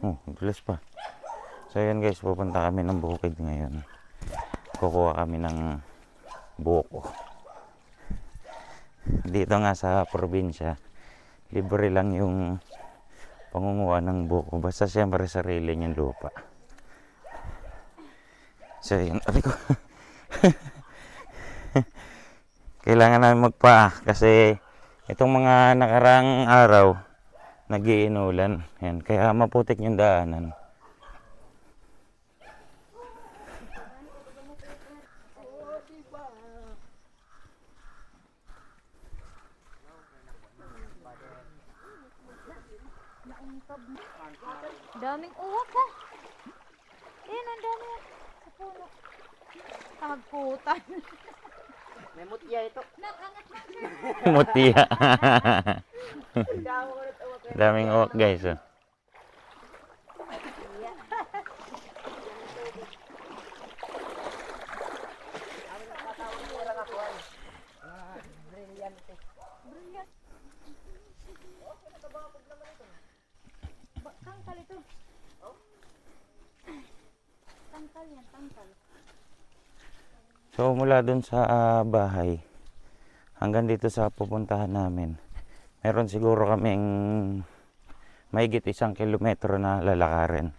Oh, dulas pa. So yun guys, pupunta kami ng bukid ngayon. Kukuha kami ng buko. Dito nga sa probinsya, libre lang yung pangunguha ng buko. Basta siyempre sarili niyong lupa. So yun, sabi ko. Kailangan namin magpa kasi itong mga nakarang araw nag-iinulan. Yan, kaya maputik yung daanan. Daming uwak ko. Yan, ang dami yan. Sa puno. Tagputan. May mutya ito. Nakangat na sir. Mutya. Daming uwak guys. Oh. Tangkal ito. Tangkal yan, tangkal. So mula dun sa bahay hanggang dito sa pupuntahan namin, meron siguro kaming mahigit 1 kilometro na lalakarin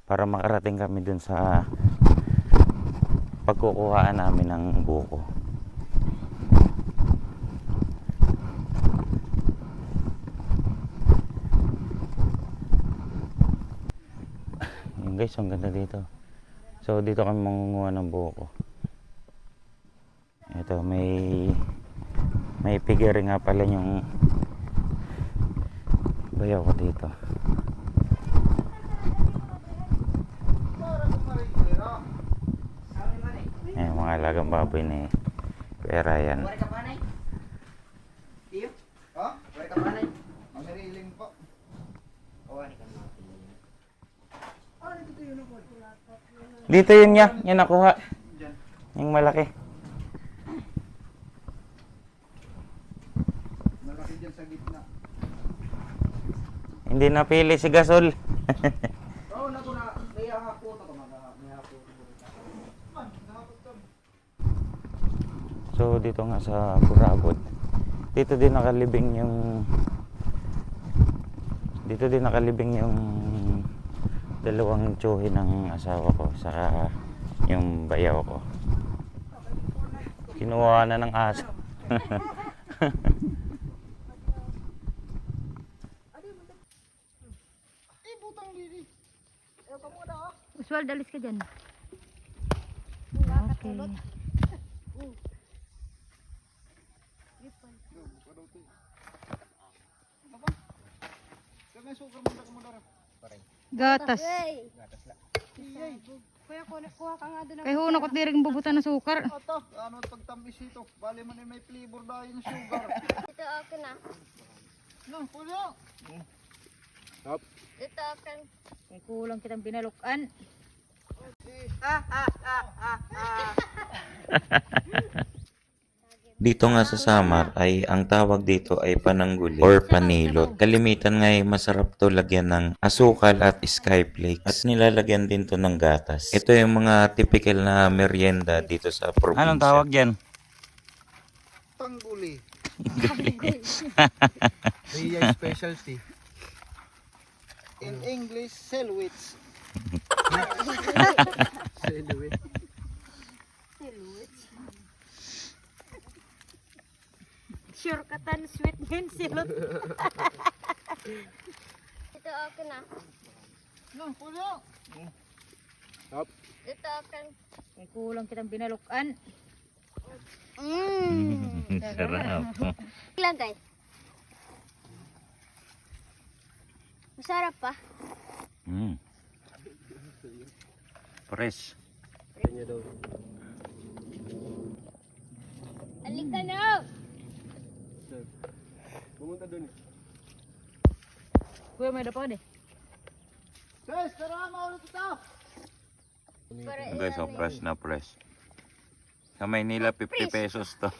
para makarating kami dun sa pagkukuhaan namin ng buko. Yun guys, ang ganda dito. So dito kami mangunguha ng buko. Ito, may figure nga pala yung bayaw ko dito. Ayan, mga alagang baboy ni Kuya Ryan. Wari ka panay? Iyo? Oh? Wari ka panay? Masariling po. Oh, wari ka panay. Ah, dito yun ako. Dito yun niya, yung nakuha. Yung malaki. Malaki dyan sa gitna. Hindi napili si Gasol. Oo, naku na. May hapo na kumaga. May hapo. So dito nga sa Burabot, dito din nakalibing yung dalawang tsuhin ng asawa ko saka yung bayaw ko. Kinuha na ng aso. Usual, dalis ka dyan. Okay. Gatas. Kuya, kuha ka nga doon. Kay hunok ko diring bubutan ng sukar. Ito, ano pagtamis ito? Bali man may flavor dahil yung sugar. Ito akin na. No, pulo. Ito akin. Kay kulang kitang binalukan. Dito nga sa Samar ay ang tawag dito ay panangguli or panilot. Kalimitan nga ay masarap to lagyan ng asukal at skyflakes at nilalagyan din to ng gatas. Ito yung mga typical na merienda dito sa probinsya. Anong tawag dyan? Tangguli. Ria specialty. In English, selwits. Selwits. Sure katan sweet din silot. Ito akin na. No, pulo. Ito akin. Kay kulang kitang binalukan. Sarap. Ilan guys? Masarap pa. Fresh. Alika na! Pumunta doon. Kuya, may dapat eh. Guys, tara mo ulit ito. Para Guys, so fresh na fresh. Sa Maynila, 50 pesos to.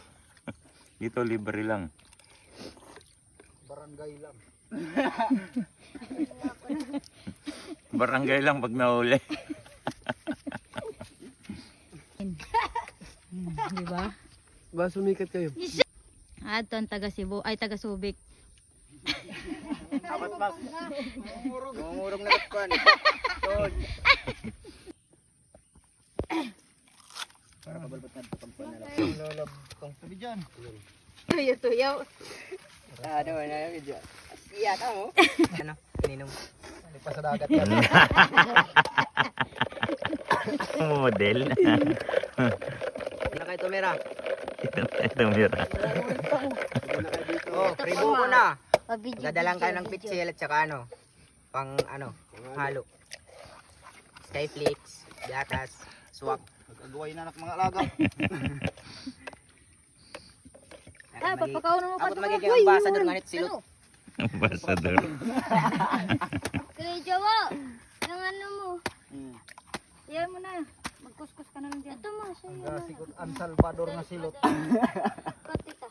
Dito, libre lang. Barangay lang. Barangay lang pag nahuli. Di ba? Ba sumikat kayo? Ato ang taga Cebu, ay taga Subic. Apat mas. Mumurog na katpan. Tod. Para kabalbat na pagpan na lang. Lolab tong sabi diyan. Tuyo-tuyo. Ano na video. Siya ka mo. Ano? Ininom. Ano pa sa dagat yan? Model. Ano kayo tumira? Ito mira. Oh, pribo ko na. Pabidyo. Dadalang kayo ng pitsil at saka ano, pang ano, halo. Skyflakes, gatas, swak. Nagagawa na ng mga alaga. Ah, papakaon mo pa Ako magiging ambassador nga nito silot. Ambassador. Kuya Jowo, yung ano mo. Iyan mo na. Magkuskus ka na lang dyan. Ito mo, sa'yo. Ang Salvador na silot. Pati ka.